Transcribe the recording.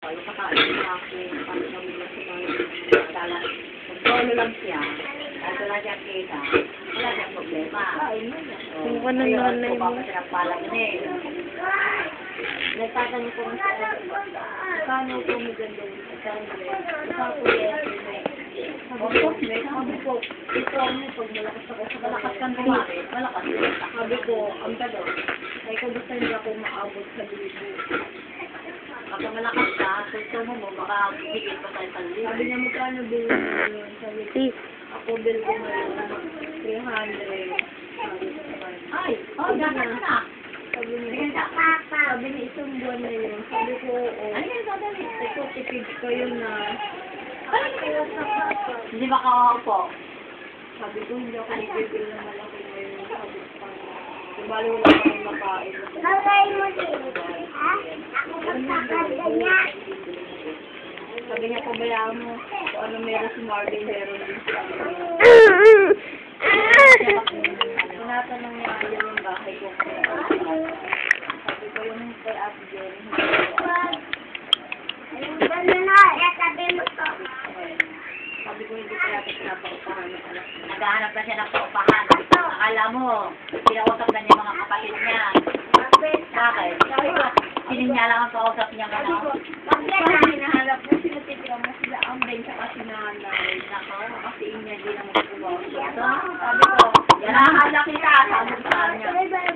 kayo kakain na ako, kami kami na sa mga dala. Pag-solo lang siya, at wala siyang kita, wala siyang problema. Kung ano nanay mo. Kung sinagpalang na eh. Nagtatanong ko sa paano ko maganda yung sabi ko, ito mo, pag malakas ako, sa malakas kang kumari, malakas. Sabi ko, ang gano'n, ay kung gusto nila akong maabot sa libo. Kapag malakas ka, gusto mo mo, baka higit pa tayo sa libo. Sabi niya, magkano bill mo yun? Sabi ko, ako bill ko ngayon, 300. Ay, gano'n na. Sabi niya, isang buwan na yun. Sabi ko, oo. Ano yan, sadali? Ito, tipid ko yun na. Hindi ba kakaupo? Sabi ko, hindi ako nagbibil na malaki ngayon. Sabi ko, bali wala akong makain. Kakay mo din. Ha? Ako magkakanda niya. Sabi niya, pabayaan mo. Kung ano meron si Marvin, meron din siya. Tinatanong niya yung bahay ko. Sabi ko, yung kay Ate Jen. Ayun ba na? Sabi mo to. Sabi ko, hindi kaya ito pinapaupahan. Naghahanap na siya ng paupahan. Akala mo, pinausap na niya mga kapatid niya. Bakit? Sining niya lang ang kausap niya ka na. Pag Hinahanap mo, sinatitira mo sila ang Ben sa kasi nanay. Nako, kasi niya din ang magkubaw. Sabi ko, yan ang halak kita. Sabi ko sa kanya.